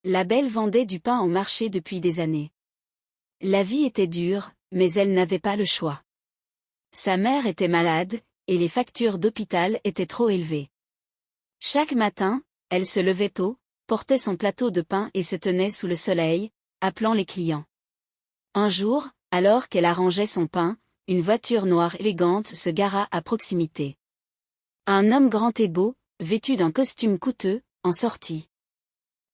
La belle vendait du pain au marché depuis des années. La vie était dure, mais elle n'avait pas le choix. Sa mère était malade, et les factures d'hôpital étaient trop élevées. Chaque matin, elle se levait tôt, portait son plateau de pain et se tenait sous le soleil, appelant les clients. Un jour, alors qu'elle arrangeait son pain, une voiture noire élégante se gara à proximité. Un homme grand et beau, vêtu d'un costume coûteux, en sortit.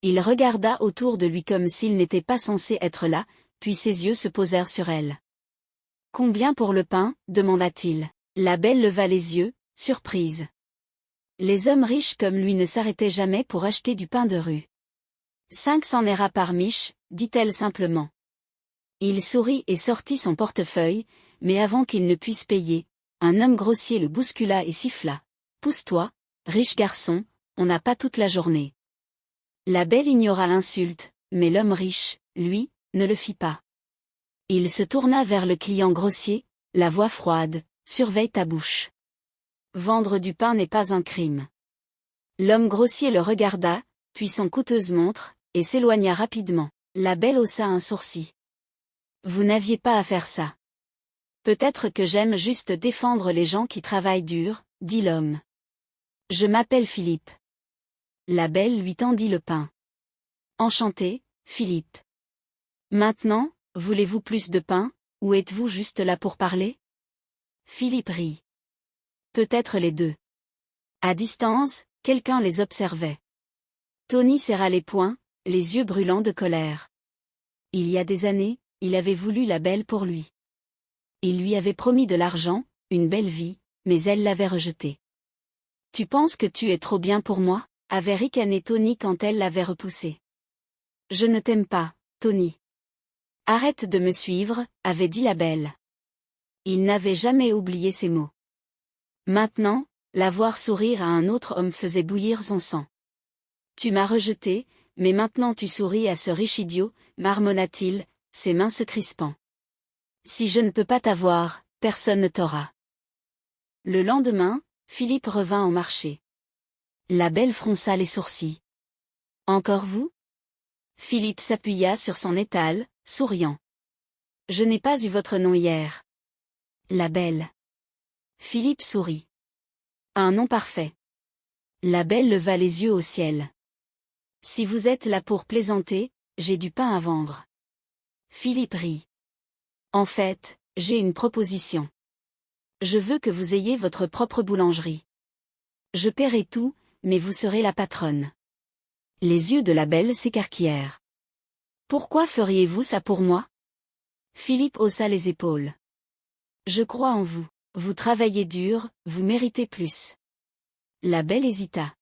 Il regarda autour de lui comme s'il n'était pas censé être là, puis ses yeux se posèrent sur elle. « Combien pour le pain ?» demanda-t-il. La belle leva les yeux, surprise. Les hommes riches comme lui ne s'arrêtaient jamais pour acheter du pain de rue. 500 naira par miche, dit-elle simplement. Il sourit et sortit son portefeuille, mais avant qu'il ne puisse payer, un homme grossier le bouscula et siffla. « Pousse-toi, riche garçon, on n'a pas toute la journée. » La belle ignora l'insulte, mais l'homme riche, lui, ne le fit pas. Il se tourna vers le client grossier, la voix froide, « Surveille ta bouche. Vendre du pain n'est pas un crime. » L'homme grossier le regarda, puis son coûteuse montre, et s'éloigna rapidement. La belle haussa un sourcil. « Vous n'aviez pas à faire ça. »« Peut-être que j'aime juste défendre les gens qui travaillent dur, » dit l'homme. « Je m'appelle Philippe. » La belle lui tendit le pain. « Enchanté, Philippe. Maintenant, voulez-vous plus de pain, ou êtes-vous juste là pour parler ?» Philippe rit. « Peut-être les deux. » À distance, quelqu'un les observait. Tony serra les poings, les yeux brûlants de colère. Il y a des années, il avait voulu la belle pour lui. Il lui avait promis de l'argent, une belle vie, mais elle l'avait rejeté. « Tu penses que tu es trop bien pour moi ?» avait ricané Tony quand elle l'avait repoussé. « Je ne t'aime pas, Tony. Arrête de me suivre, » avait dit la belle. Il n'avait jamais oublié ces mots. Maintenant, la voir sourire à un autre homme faisait bouillir son sang. « Tu m'as rejeté, mais maintenant tu souris à ce riche idiot, » marmonna-t-il, ses mains se crispant. « Si je ne peux pas t'avoir, personne ne t'aura. » Le lendemain, Philippe revint au marché. La belle fronça les sourcils. « Encore vous ?» Philippe s'appuya sur son étal, souriant. « Je n'ai pas eu votre nom hier. » La belle. Philippe sourit. « Un nom parfait. » La belle leva les yeux au ciel. « Si vous êtes là pour plaisanter, j'ai du pain à vendre. » Philippe rit. « En fait, j'ai une proposition. Je veux que vous ayez votre propre boulangerie. Je paierai tout, mais vous serez la patronne. » Les yeux de la belle s'écarquillèrent. « Pourquoi feriez-vous ça pour moi ?» Philippe haussa les épaules. « Je crois en vous. Vous travaillez dur, vous méritez plus. » La belle hésita.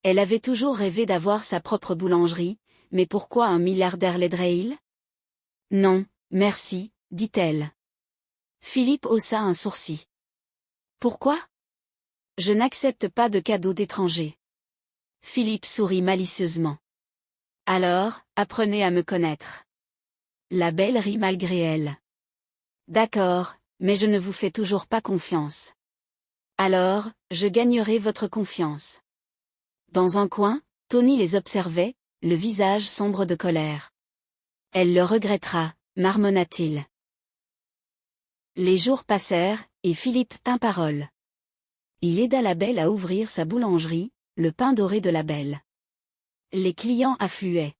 Elle avait toujours rêvé d'avoir sa propre boulangerie, mais pourquoi un milliardaire l'aiderait-il ? « Non, merci, » dit-elle. Philippe haussa un sourcil. « Pourquoi ? » « Je n'accepte pas de cadeaux d'étrangers. » Philippe sourit malicieusement. « Alors, apprenez à me connaître. » La belle rit malgré elle. « D'accord, mais je ne vous fais toujours pas confiance. Alors, je gagnerai votre confiance. » Dans un coin, Tony les observait, le visage sombre de colère. « Elle le regrettera, » marmonna-t-il. Les jours passèrent, et Philippe tint parole. Il aida la belle à ouvrir sa boulangerie, le pain doré de la belle. Les clients affluaient.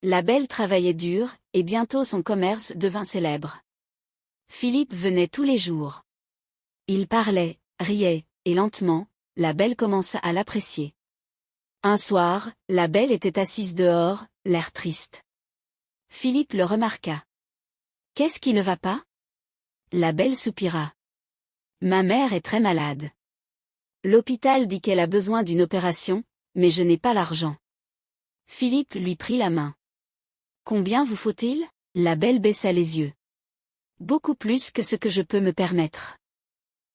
La belle travaillait dur, et bientôt son commerce devint célèbre. Philippe venait tous les jours. Il parlait, riait, et lentement, la belle commença à l'apprécier. Un soir, la belle était assise dehors, l'air triste. Philippe le remarqua. « Qu'est-ce qui ne va pas ?» La belle soupira. « Ma mère est très malade. L'hôpital dit qu'elle a besoin d'une opération, mais je n'ai pas l'argent. » Philippe lui prit la main. « Combien vous faut-il ?» La belle baissa les yeux. « Beaucoup plus que ce que je peux me permettre. »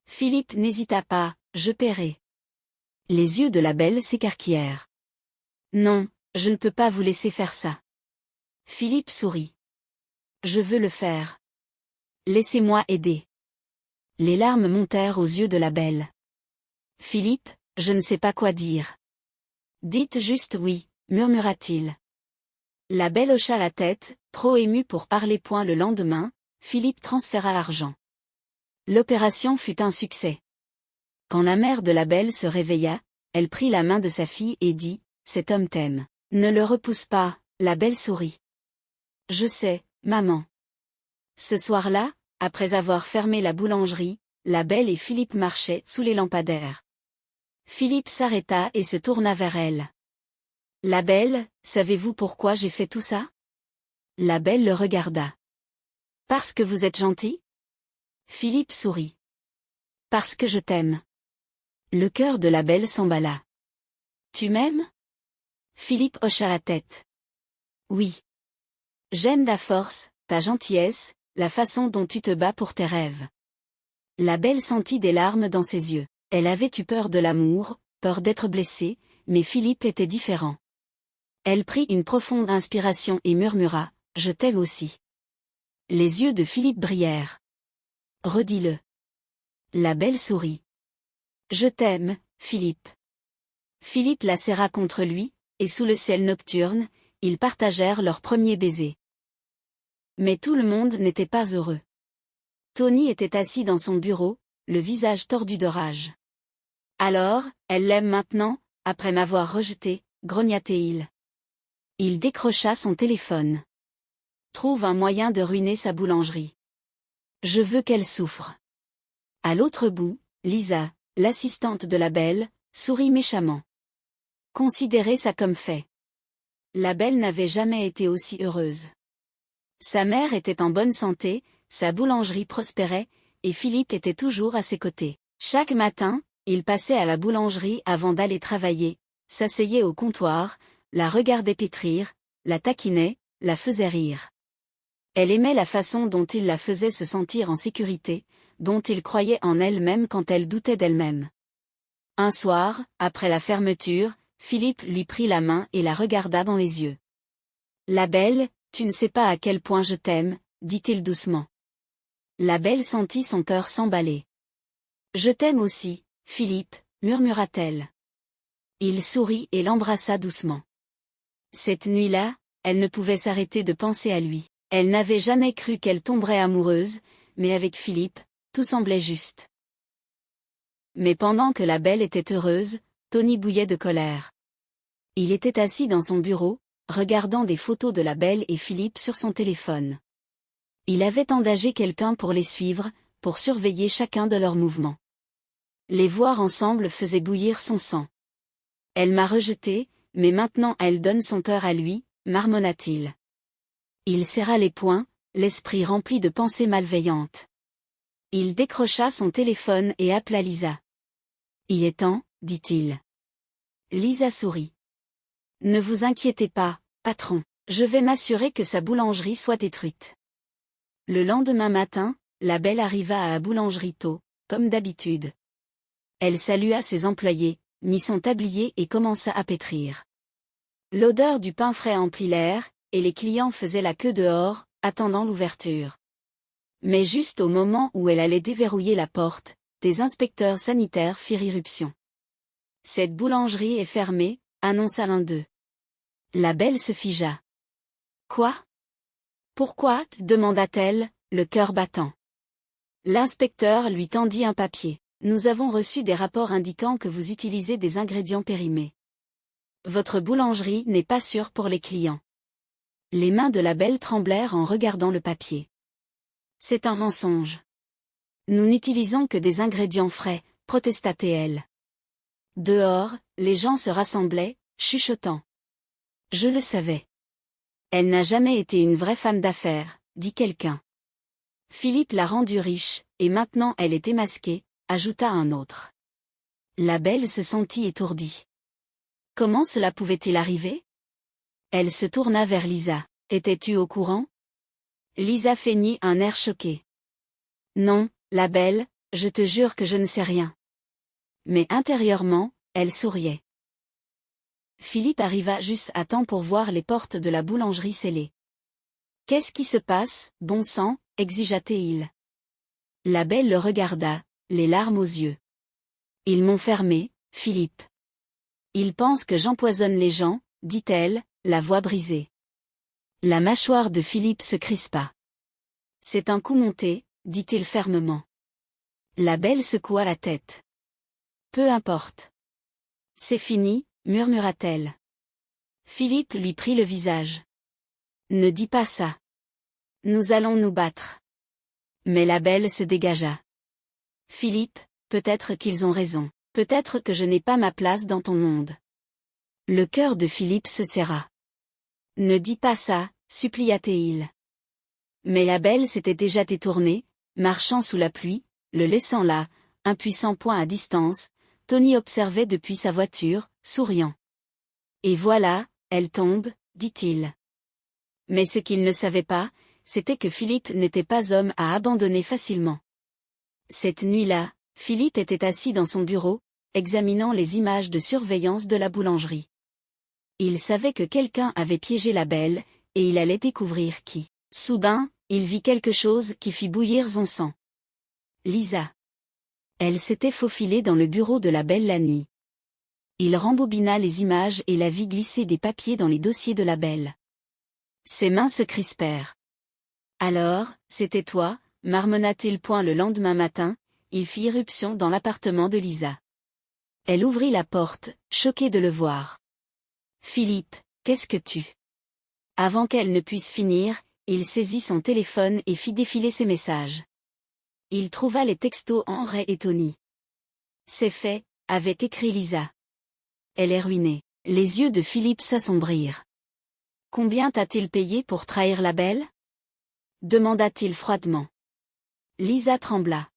Philippe n'hésita pas, « Je paierai. » Les yeux de la belle s'écarquillèrent. « Non, je ne peux pas vous laisser faire ça. » Philippe sourit. « Je veux le faire. Laissez-moi aider. » Les larmes montèrent aux yeux de la belle. « Philippe, je ne sais pas quoi dire. »« Dites juste oui, » murmura-t-il. La belle hocha la tête, trop émue pour parler point. Le lendemain, Philippe transféra l'argent. L'opération fut un succès. Quand la mère de la belle se réveilla, elle prit la main de sa fille et dit, « Cet homme t'aime. Ne le repousse pas. » La belle sourit. « Je sais, maman. » Ce soir-là, après avoir fermé la boulangerie, la belle et Philippe marchaient sous les lampadaires. Philippe s'arrêta et se tourna vers elle. « La belle, savez-vous pourquoi j'ai fait tout ça ?» La belle le regarda. « Parce que vous êtes gentil ?» Philippe sourit. « Parce que je t'aime. » Le cœur de la belle s'emballa. « Tu m'aimes ?» Philippe hocha la tête. « Oui. J'aime ta force, ta gentillesse, la façon dont tu te bats pour tes rêves. » La belle sentit des larmes dans ses yeux. Elle avait eu peur de l'amour, peur d'être blessée, mais Philippe était différent. Elle prit une profonde inspiration et murmura, « Je t'aime aussi. » Les yeux de Philippe brillèrent. « Redis-le. » La belle sourit. « Je t'aime, Philippe. » Philippe la serra contre lui, et sous le ciel nocturne, ils partagèrent leur premier baiser. Mais tout le monde n'était pas heureux. Tony était assis dans son bureau, le visage tordu de rage. « Alors, elle l'aime maintenant, après m'avoir rejeté, » grogna-t-il. Il décrocha son téléphone. « Trouve un moyen de ruiner sa boulangerie. Je veux qu'elle souffre. » À l'autre bout, Lisa, l'assistante de la belle, sourit méchamment. Considérez ça comme fait. La belle n'avait jamais été aussi heureuse. Sa mère était en bonne santé, sa boulangerie prospérait, et Philippe était toujours à ses côtés. Chaque matin, il passait à la boulangerie avant d'aller travailler, s'asseyait au comptoir, la regardait pétrir, la taquinait, la faisait rire. Elle aimait la façon dont il la faisait se sentir en sécurité, dont il croyait en elle-même quand elle doutait d'elle-même. Un soir, après la fermeture, Philippe lui prit la main et la regarda dans les yeux. « La belle, tu ne sais pas à quel point je t'aime, » dit-il doucement. La belle sentit son cœur s'emballer. « Je t'aime aussi, Philippe, » murmura-t-elle. Il sourit et l'embrassa doucement. Cette nuit-là, elle ne pouvait s'arrêter de penser à lui. Elle n'avait jamais cru qu'elle tomberait amoureuse, mais avec Philippe, tout semblait juste. Mais pendant que la belle était heureuse, Tony bouillait de colère. Il était assis dans son bureau, regardant des photos de la belle et Philippe sur son téléphone. Il avait engagé quelqu'un pour les suivre, pour surveiller chacun de leurs mouvements. Les voir ensemble faisait bouillir son sang. « Elle m'a rejeté, mais maintenant elle donne son cœur à lui, » marmonna-t-il. Il serra les poings, l'esprit rempli de pensées malveillantes. Il décrocha son téléphone et appela Lisa. « Il est temps, » dit-il. Lisa sourit. « Ne vous inquiétez pas, patron, je vais m'assurer que sa boulangerie soit détruite. » Le lendemain matin, la belle arriva à la boulangerie tôt, comme d'habitude. Elle salua ses employés, mit son tablier et commença à pétrir. L'odeur du pain frais emplit l'air, et les clients faisaient la queue dehors, attendant l'ouverture. Mais juste au moment où elle allait déverrouiller la porte, des inspecteurs sanitaires firent irruption. « Cette boulangerie est fermée », annonça l'un d'eux. La belle se figea. « Quoi ? Pourquoi ?» demanda-t-elle, le cœur battant. L'inspecteur lui tendit un papier. « Nous avons reçu des rapports indiquant que vous utilisez des ingrédients périmés. Votre boulangerie n'est pas sûre pour les clients. » Les mains de la belle tremblèrent en regardant le papier. « C'est un mensonge. Nous n'utilisons que des ingrédients frais, » protesta-t-elle. Dehors, les gens se rassemblaient, chuchotant. « Je le savais. Elle n'a jamais été une vraie femme d'affaires, » dit quelqu'un. « Philippe l'a rendue riche, et maintenant elle est émasquée, » ajouta un autre. La belle se sentit étourdie. Comment cela pouvait-il arriver? Elle se tourna vers Lisa. « Étais-tu au courant ?» Lisa feignit un air choqué. « Non, la belle, je te jure que je ne sais rien. » Mais intérieurement, elle souriait. Philippe arriva juste à temps pour voir les portes de la boulangerie scellées. « Qu'est-ce qui se passe, bon sang ?» exigea-t-il. La belle le regarda, les larmes aux yeux. « Ils m'ont fermé, Philippe. Ils pensent que j'empoisonne les gens, dit-elle, la voix brisée. La mâchoire de Philippe se crispa. C'est un coup monté, dit-il fermement. La belle secoua la tête. Peu importe. C'est fini, murmura-t-elle. Philippe lui prit le visage. Ne dis pas ça. Nous allons nous battre. Mais la belle se dégagea. Philippe, peut-être qu'ils ont raison. Peut-être que je n'ai pas ma place dans ton monde. Le cœur de Philippe se serra. Ne dis pas ça, supplia Théil. Mais la belle s'était déjà détournée, marchant sous la pluie, le laissant là, impuissant point à distance. Tony observait depuis sa voiture, souriant. Et voilà, elle tombe, dit-il. Mais ce qu'il ne savait pas, c'était que Philippe n'était pas homme à abandonner facilement. Cette nuit-là, Philippe était assis dans son bureau, examinant les images de surveillance de la boulangerie. Il savait que quelqu'un avait piégé la belle, et il allait découvrir qui. Soudain, il vit quelque chose qui fit bouillir son sang. Lisa. Elle s'était faufilée dans le bureau de la belle la nuit. Il rembobina les images et la vit glisser des papiers dans les dossiers de la belle. Ses mains se crispèrent. Alors, c'était toi, marmonna-t-il point le lendemain matin, il fit irruption dans l'appartement de Lisa. Elle ouvrit la porte, choquée de le voir. Philippe, qu'est-ce que tu... Avant qu'elle ne puisse finir, il saisit son téléphone et fit défiler ses messages. Il trouva les textos en Ray et Tony. C'est fait, avait écrit Lisa. Elle est ruinée. Les yeux de Philippe s'assombrirent. Combien t'a-t-il payé pour trahir la belle? Demanda-t-il froidement. Lisa trembla.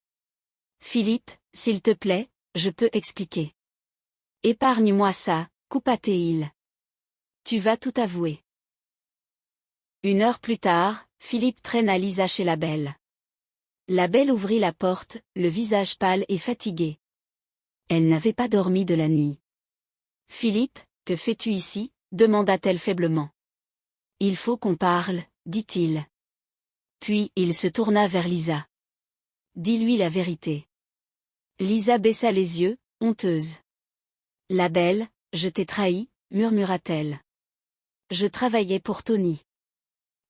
Philippe, s'il te plaît, je peux expliquer. Épargne-moi ça, coupa Théil. Tu vas tout avouer. 1 heure plus tard, Philippe traîna Lisa chez la belle. La belle ouvrit la porte, le visage pâle et fatigué. Elle n'avait pas dormi de la nuit. Philippe, que fais-tu ici? Demanda-t-elle faiblement. Il faut qu'on parle, dit-il. Puis il se tourna vers Lisa. Dis-lui la vérité. Lisa baissa les yeux, honteuse. La belle, je t'ai trahi, murmura-t-elle. Je travaillais pour Tony.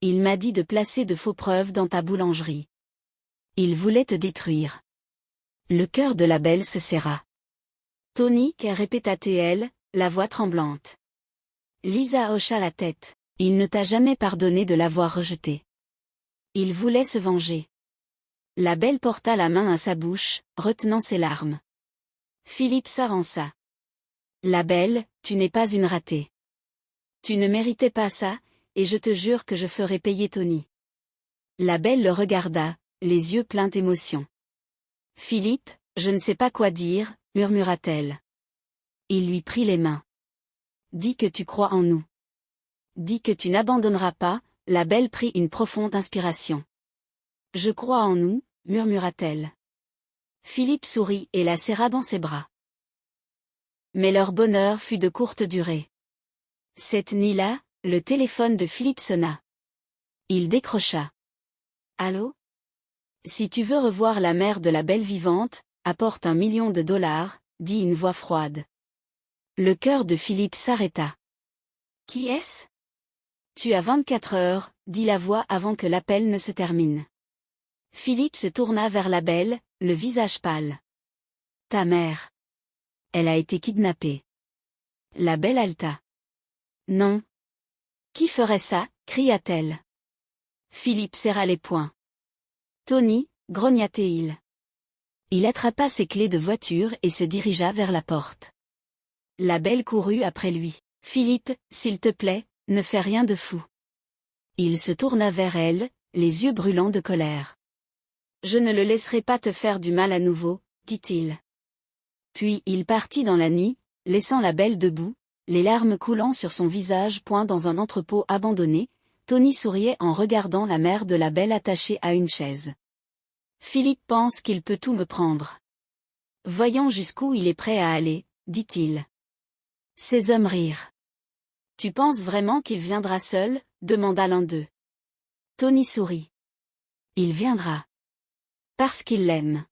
Il m'a dit de placer de faux preuves dans ta boulangerie. Il voulait te détruire. Le cœur de la belle se serra. Tony, répéta-t-elle, la voix tremblante. Lisa hocha la tête. Il ne t'a jamais pardonné de l'avoir rejeté. Il voulait se venger. La belle porta la main à sa bouche, retenant ses larmes. Philippe s'avança. La belle, tu n'es pas une ratée. Tu ne méritais pas ça, et je te jure que je ferai payer Tony. La belle le regarda, les yeux pleins d'émotion. Philippe, je ne sais pas quoi dire, murmura-t-elle. Il lui prit les mains. Dis que tu crois en nous. Dis que tu n'abandonneras pas, la belle prit une profonde inspiration. Je crois en nous, murmura-t-elle. Philippe sourit et la serra dans ses bras. Mais leur bonheur fut de courte durée. Cette nuit-là, le téléphone de Philippe sonna. Il décrocha. Allô? Si tu veux revoir la mère de la belle vivante, apporte $1 million, dit une voix froide. Le cœur de Philippe s'arrêta. Qui est-ce? Tu as 24 heures, dit la voix avant que l'appel ne se termine. Philippe se tourna vers la belle, le visage pâle. Ta mère. Elle a été kidnappée. La belle haleta. Non. Qui ferait ça? Cria-t-elle. Philippe serra les poings. Tony, grogna-t-il. Il attrapa ses clés de voiture et se dirigea vers la porte. La belle courut après lui. Philippe, s'il te plaît, ne fais rien de fou. Il se tourna vers elle, les yeux brûlants de colère. Je ne le laisserai pas te faire du mal à nouveau, dit-il. Puis il partit dans la nuit, laissant la belle debout, les larmes coulant sur son visage point dans un entrepôt abandonné. Tony souriait en regardant la mère de la belle attachée à une chaise. Philippe pense qu'il peut tout me prendre. Voyons jusqu'où il est prêt à aller, dit-il. Ces hommes rirent. Tu penses vraiment qu'il viendra seul? Demanda l'un d'eux. Tony sourit. Il viendra. Parce qu'il l'aime.